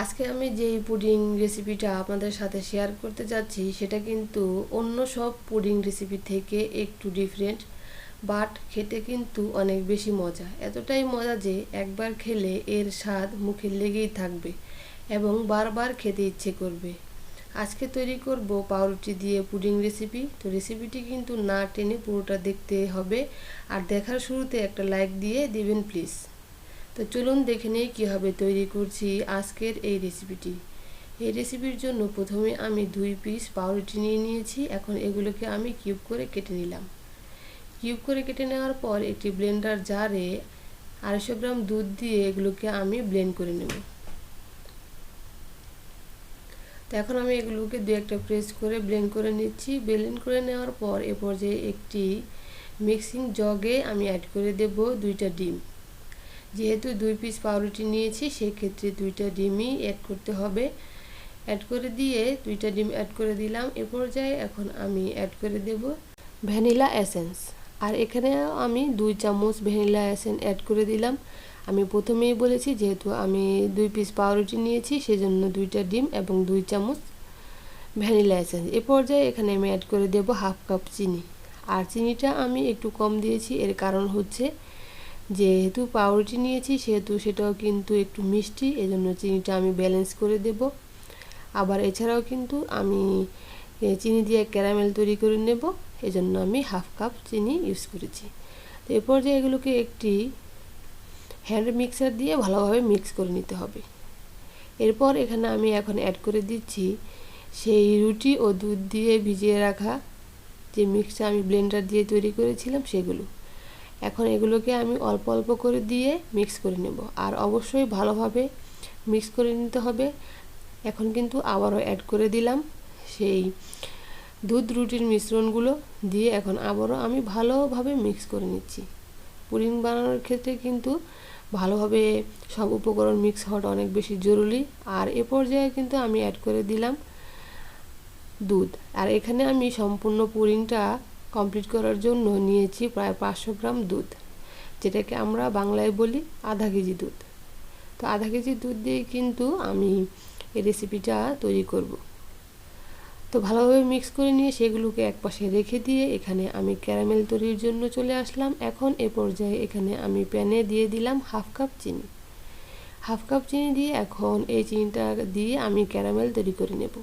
আজকে আমি যেই পুডিং রেসিপিটা আপনাদের সাথে শেয়ার করতে যাচ্ছি সেটা কিন্তু অন্য সব পুডিং রেসিপি থেকে একটু ডিফারেন্ট, বাট খেতে কিন্তু অনেক বেশি মজা। এতটাই মজা যে একবার খেলে এর স্বাদ মুখে লেগেই থাকবে এবং বারবার খেতে ইচ্ছে করবে। আজকে তৈরি করব পাউরুটি দিয়ে পুডিং রেসিপি। তো রেসিপিটি কিন্তু না টেনে পুরোটা দেখতে হবে, আর দেখার শুরুতে একটা লাইক দিয়ে দিবেন প্লিজ। তো চলুন দেখে নিই কীভাবে তৈরি করছি আজকের এই রেসিপিটি। এই রেসিপির জন্য প্রথমে আমি 2 পিস পাউরুটি নিয়ে নিয়েছি। এখন এগুলোকে আমি কিউব করে কেটে নিলাম। কিউব করে কেটে নেওয়ার পর একটি ব্লেন্ডার জারে 250 গ্রাম দুধ দিয়ে এগুলোকে আমি ব্লেন্ড করে নেব। তো এখন আমি এগুলোকে দু একটা প্রেস করে ব্লেন্ড করে নিচ্ছি। ব্লেন্ড করে নেওয়ার পর এ পর্যায়ে একটি মিক্সিং জগে আমি অ্যাড করে দেব 2টা ডিম। যেহেতু 2 পিস পাউরুটি নিয়েছি সেই ক্ষেত্রে 2টা ডিমই অ্যাড করতে হবে। অ্যাড করে দিয়ে 2টা ডিম অ্যাড করে দিলাম। এ পর্যায়ে এখন আমি অ্যাড করে দেব ভ্যানিলা এসেন্স, আর এখানে আমি 2 চামচ ভ্যানিলা এসেন্স অ্যাড করে দিলাম। আমি প্রথমেই বলেছি যেহেতু আমি 2 পিস পাউরুটি নিয়েছি সেজন্য 2টা ডিম এবং 2 চামচ ভ্যানিলা এসেন্স। এ পর্যায়ে এখানে আমি অ্যাড করে দেব হাফ কাপ চিনি, আর চিনিটা আমি একটু কম দিয়েছি। এর কারণ হচ্ছে যেহেতু পাউরুটি নিয়েছি সেহেতু সেটাও কিন্তু একটু মিষ্টি, এজন্য চিনিটা আমি ব্যালেন্স করে দেব। আবার এছাড়াও কিন্তু আমি চিনি দিয়ে ক্যারামেল তৈরি করে নেব, এজন্য আমি হাফ কাপ চিনি ইউজ করেছি। তো এ পর্যায়ে এগুলোকে একটি হ্যান্ড মিক্সার দিয়ে ভালোভাবে মিক্স করে নিতে হবে। এরপর এখানে আমি এখন অ্যাড করে দিচ্ছি সেই রুটি ও দুধ দিয়ে ভিজিয়ে রাখা যে মিক্সটা আমি ব্লেন্ডার দিয়ে তৈরি করেছিলাম সেগুলো। এখন এগুলোকে আমি অল্প অল্প করে দিয়ে মিক্স করে নেব, আর অবশ্যই ভালোভাবে মিক্স করে নিতে হবে। এখন কিন্তু আবারও অ্যাড করে দিলাম সেই দুধ রুটির মিশ্রণগুলো দিয়ে এখন আবারও আমি ভালোভাবে মিক্স করে নিচ্ছি। পুডিং বানানোর ক্ষেত্রে কিন্তু ভালোভাবে সব উপকরণ মিক্স হওয়াটা অনেক বেশি জরুরি। আর এ পর্যায়ে কিন্তু আমি অ্যাড করে দিলাম দুধ, আর এখানে আমি সম্পূর্ণ পুডিংটা কমপ্লিট করার জন্য নিয়েছি প্রায় 500 গ্রাম দুধ, যেটাকে আমরা বাংলায় বলি আধা কেজি দুধ। তো আধা কেজি দুধ দিয়ে কিন্তু আমি এই রেসিপিটা তৈরি করব। তো ভালোভাবে মিক্স করে নিয়ে সেগুলোকে একপাশে রেখে দিয়ে এখানে আমি ক্যারামেল তৈরির জন্য চলে আসলাম। এখন এ পর্যায়ে এখানে আমি প্যানে দিয়ে দিলাম হাফ কাপ চিনি। হাফ কাপ চিনি দিয়ে এখন এই চিনিটা দিয়ে আমি ক্যারামেল তৈরি করে নেব।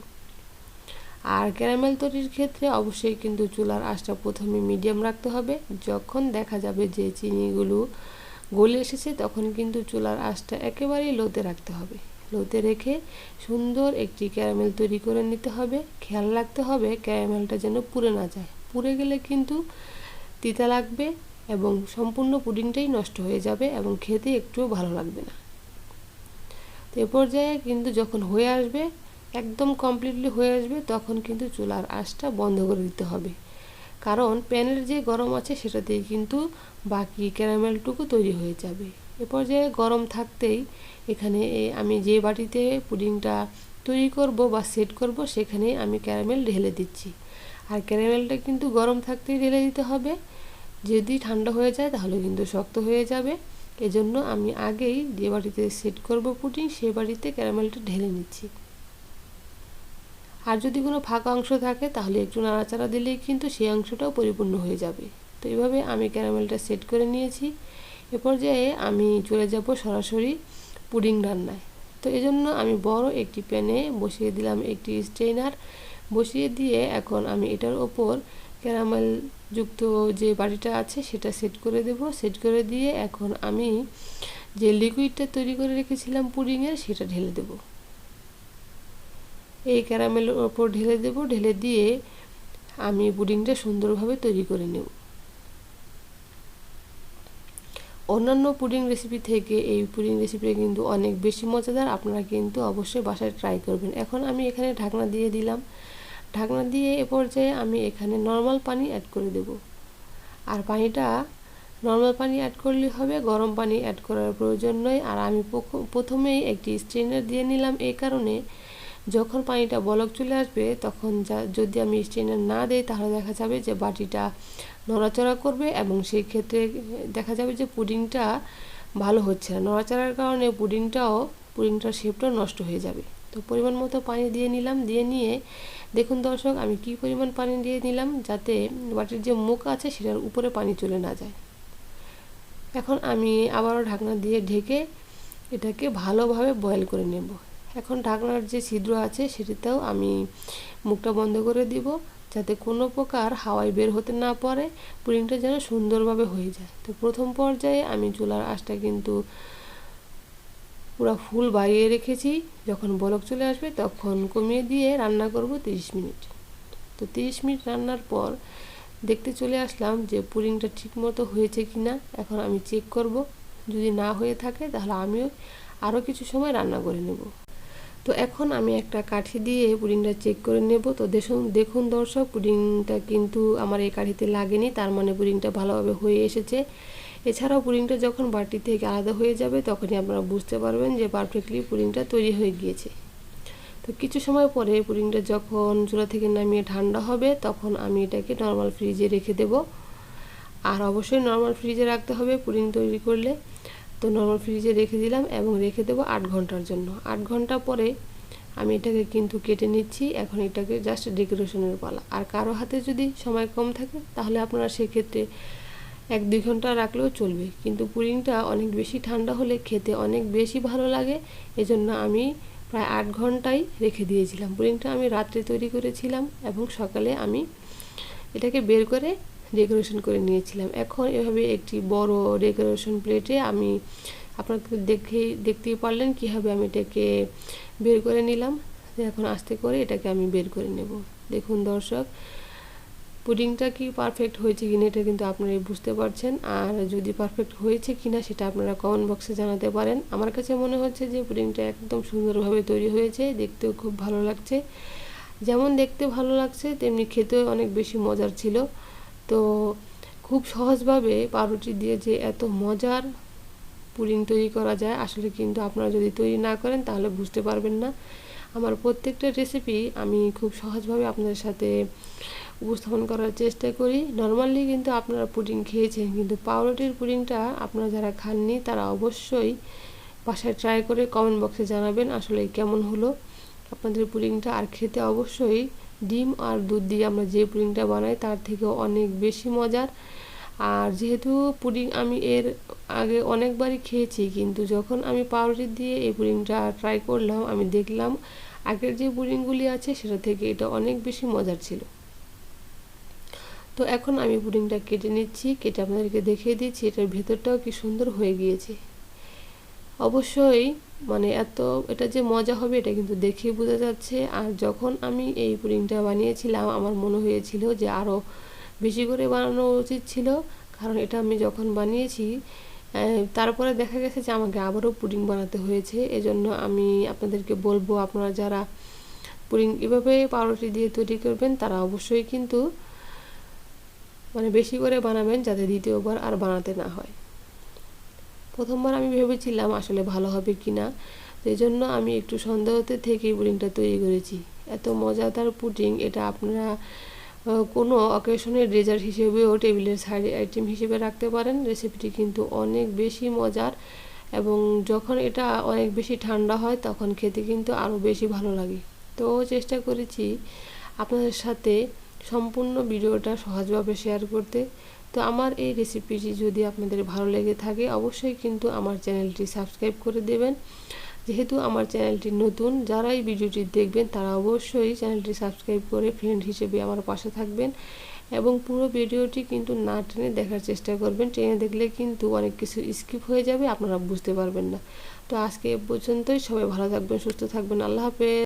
আর ক্যারামেল তৈরির ক্ষেত্রে অবশ্যই কিন্তু চুলার আঁচটা প্রথমে মিডিয়াম রাখতে হবে। যখন দেখা যাবে যে চিনিগুলো গলে এসেছে তখন কিন্তু চুলার আঁচটা একেবারেই লোতে রাখতে হবে। লোতে রেখে সুন্দর একটি ক্যারামেল তৈরি করে নিতে হবে। খেয়াল রাখতে হবে ক্যারামেলটা যেন পুড়ে না যায়, পুড়ে গেলে কিন্তু তিতা লাগবে এবং সম্পূর্ণ পুডিংটাই নষ্ট হয়ে যাবে এবং খেতে একটুও ভালো লাগবে না। তো এ পর্যায়ে কিন্তু যখন হয়ে আসবে, একদম কমপ্লিটলি হয়ে আসবে, তখন কিন্তু চুলার আঁচটা বন্ধ করে দিতে হবে, কারণ প্যানের যে গরম আছে সেটাতেই কিন্তু বাকি ক্যারামেলটুকু তৈরি হয়ে যাবে। এ পর্যায়ে গরম থাকতেই এখানে আমি যে বাটিতে পুডিংটা তৈরি করব বা সেট করব সেখানে আমি ক্যারামেল ঢেলে দিচ্ছি। আর ক্যারামেলটা কিন্তু গরম থাকতেই ঢেলে দিতে হবে, যদি ঠান্ডা হয়ে যায় তাহলে কিন্তু শক্ত হয়ে যাবে। এজন্য আমি আগেই যে বাটিতে সেট করব পুডিং সেই বাটিতে ক্যারামেলটা ঢেলে নিচ্ছি। আর যদি কোনো ফাঁকা অংশ থাকে তাহলে একটু নাড়াচাড়া দিলেই কিন্তু সেই অংশটাও পরিপূর্ণ হয়ে যাবে। তো এইভাবে আমি ক্যারামেলটা সেট করে নিয়েছি। এ পর্যায়ে আমি চলে যাব সরাসরি পুডিং রান্নায়। তো এজন্য আমি বড় একটি প্যানে বসিয়ে দিলাম একটি স্ট্রেনার, বসিয়ে দিয়ে এখন আমি এটার ওপর ক্যারামেল যুক্ত যে বাটিটা আছে সেটা সেট করে দেব। সেট করে দিয়ে এখন আমি যে লিকুইডটা তৈরি করে রেখেছিলাম পুডিংয়ের সেটা ঢেলে দেব। এই ক্যারামেলের ওপর ঢেলে দেব। ঢেলে দিয়ে আমি পুডিংটা সুন্দরভাবে তৈরি করে নেব। অন্যান্য পুডিং রেসিপি থেকে এই পুডিং রেসিপিটা কিন্তু অনেক বেশি মজাদার, আপনারা কিন্তু অবশ্যই বাসায় ট্রাই করবেন। এখন আমি এখানে ঢাকনা দিয়ে দিলাম। ঢাকনা দিয়ে এ পর্যায়ে আমি এখানে নর্মাল পানি অ্যাড করে দেব। আর পানিটা নর্মাল পানি অ্যাড করলে হবে, গরম পানি অ্যাড করার প্রয়োজন নয়। আর আমি প্রথমেই একটি স্ট্রেনার দিয়ে নিলাম, এই কারণে যখন পানিটা বলক চলে আসবে তখন যদি আমি স্ট্রেনার না দিই তাহলে দেখা যাবে যে বাটিটা নড়াচড়া করবে এবং সেই ক্ষেত্রে দেখা যাবে যে পুডিংটা ভালো হচ্ছে না। নড়াচড়ার কারণে পুডিংটাও পুডিংটার শেপটা নষ্ট হয়ে যাবে। তো পরিমাণ মতো পানি দিয়ে নিলাম, দিয়ে নিয়ে দেখুন দর্শক আমি কি পরিমাণ পানি দিয়ে নিলাম, যাতে বাটির যে মুখ আছে সেটার উপরে পানি চলে না যায়। এখন আমি আবারও ঢাকনা দিয়ে ঢেকে এটাকে ভালোভাবে বয়েল করে নেব। এখন ঢাকনার যে ছিদ্র আছে সেটাতেও আমি মুখটা বন্ধ করে দিব, যাতে কোনো প্রকার হাওয়ায় বের হতে না পারে, পুডিংটা যেন সুন্দরভাবে হয়ে যায়। তো প্রথম পর্যায়ে আমি চুলার আঁচটা কিন্তু পুরো ফুল বাড়িয়ে রেখেছি, যখন বলক চলে আসবে তখন কমিয়ে দিয়ে রান্না করব 30 মিনিট। তো 30 মিনিট রান্নার পর দেখতে চলে আসলাম যে পুডিংটা ঠিকমতো হয়েছে কিনা। এখন আমি চেক করব, যদি না হয়ে থাকে তাহলে আমিও আরও কিছু সময় রান্না করে নেব। তো এখন আমি একটা কাঠি দিয়ে পুডিংটা চেক করে নেব। তো দেখুন দর্শক, পুডিংটা কিন্তু আমার এই কাঠিতে লাগেনি, তার মানে পুডিংটা ভালোভাবে হয়ে এসেছে। এছাড়াও পুডিংটা যখন বাটি থেকে আলাদা হয়ে যাবে তখনই আপনারা বুঝতে পারবেন যে পারফেক্টলি পুডিংটা তৈরি হয়ে গিয়েছে। তো কিছু সময় পরে পুডিংটা যখন চুলা থেকে নামিয়ে ঠান্ডা হবে তখন আমি এটাকে নর্মাল ফ্রিজে রেখে দেব। আর অবশ্যই নর্মাল ফ্রিজে রাখতে হবে পুডিং তৈরি করলে। তো নর্মাল ফ্রিজে রেখে দিলাম এবং রেখে দেবো 8 ঘন্টার জন্য। 8 ঘন্টা পরে আমি এটাকে কিন্তু কেটে নিচ্ছি। এখন এটাকে জাস্ট ডেকোরেশনের পালা। আর কারো হাতে যদি সময় কম থাকে তাহলে আপনারা সেক্ষেত্রে 1-2 ঘন্টা রাখলেও চলবে, কিন্তু পুডিংটা অনেক বেশি ঠান্ডা হলে খেতে অনেক বেশি ভালো লাগে। এজন্য আমি প্রায় 8 ঘন্টাই রেখে দিয়েছিলাম। পুডিংটা আমি রাত্রে তৈরি করেছিলাম এবং সকালে আমি এটাকে বের করে ডেকোরেশন করে নিয়েছিলাম। এখন এভাবে একটি বড় ডেকোরেশন প্লেটে আমি আপনাদের দেখতেই পারলেন কীভাবে আমি এটাকে বের করে নিলাম। এখন আস্তে করে এটাকে আমি বের করে নেব। দেখুন দর্শক, পুডিংটা কি পারফেক্ট হয়েছে কিনা এটা কিন্তু আপনারাই বুঝতে পারছেন। আর যদি পারফেক্ট হয়েছে কিনা সেটা আপনারা কমেন্ট বক্সে জানাতে পারেন। আমার কাছে মনে হচ্ছে যে পুডিংটা একদম সুন্দরভাবে তৈরি হয়েছে, দেখতেও খুব ভালো লাগছে। যেমন দেখতে ভালো লাগছে তেমনি খেতেও অনেক বেশি মজার ছিল। তো খুব সহজভাবে পাউরুটি দিয়ে যে এত মজার পুডিং তৈরি করা যায়, আসলে কিন্তু আপনারা যদি তৈরি না করেন তাহলে বুঝতে পারবেন না। আমার প্রত্যেকটা রেসিপি আমি খুব সহজভাবে আপনাদের সাথে উপস্থাপন করার চেষ্টা করি। নর্মালি কিন্তু আপনারা পুডিং খেয়েছেন, কিন্তু পাউরুটির পুডিংটা আপনারা যারা খাননি তারা অবশ্যই বাসায় ট্রাই করে কমেন্ট বক্সে জানাবেন আসলে কেমন হলো আপনাদের পুডিংটা। আর খেতে অবশ্যই ডিম আর দুধ দিয়ে আমরা যে পুডিংটা বানাই তার থেকে অনেক বেশি মজার। আর যেহেতু পুডিং আমি এর আগে অনেকবারই খেয়েছি, কিন্তু যখন আমি পাউরুটি দিয়ে এই পুডিংটা ট্রাই করলাম আমি দেখলাম আগের যে পুডিংগুলি আছে সেটা থেকে এটা অনেক বেশি মজার ছিল। তো এখন আমি পুডিংটা কেটে নিচ্ছি, কেটে আপনাদেরকে দেখিয়ে দিচ্ছি এটার ভেতরটাও কি সুন্দর হয়ে গিয়েছে। অবশ্যই মানে এটা যে মজা হবে এটা কিন্তু দেখেই বোঝা যাচ্ছে। আর যখন আমি এই পুডিংটা বানিয়েছিলাম আমার মনে হয়েছিল যে আরও বেশি করে বানানো উচিত ছিল, কারণ এটা আমি যখন বানিয়েছি তারপরে দেখা গেছে যে আমাকে আবারও পুডিং বানাতে হয়েছে। এজন্য আমি আপনাদেরকে বলবো আপনারা যারা পুডিং এভাবে পাউরুটি দিয়ে তৈরি করবেন তারা অবশ্যই কিন্তু মানে বেশি করে বানাবেন, যাতে দ্বিতীয়বার আর বানাতে না হয়। প্রথমবার আমি ভেবেছিলাম আসলে ভালো হবে কিনা, সেই জন্য আমি একটু সন্দেহতে থেকেই পুডিংটা তৈরি করেছি। এত মজাদার পুডিং, এটা আপনারা কোনো অকেশনের ডেজার্ট হিসেবেও টেবিলের সাইড আইটেম হিসেবে রাখতে পারেন। রেসিপিটি কিন্তু অনেক বেশি মজার এবং যখন এটা অনেক বেশি ঠান্ডা হয় তখন খেতে কিন্তু আরও বেশি ভালো লাগে। তো চেষ্টা করেছি আপনাদের সাথে সম্পূর্ণ ভিডিওটা সহজভাবে শেয়ার করতে। তো আমার এই রেসিপিটি যদি আপনাদের ভালো লেগে থাকে অবশ্যই কিন্তু আমার চ্যানেলটি সাবস্ক্রাইব করে দেবেন। যেহেতু আমার চ্যানেলটি নতুন, যারা এই ভিডিওটি দেখবেন তারা অবশ্যই চ্যানেলটি সাবস্ক্রাইব করে ফ্রেন্ড হিসেবে আমার পাশে থাকবেন এবং পুরো ভিডিওটি কিন্তু না টেনে দেখার চেষ্টা করবেন। টেনে দেখলে কিন্তু অনেক কিছু স্কিপ হয়ে যাবে, আপনারা বুঝতে পারবেন না। তো আজকে এ পর্যন্তই। সবাই ভালো থাকবেন, সুস্থ থাকবেন। আল্লাহ হাফেজ।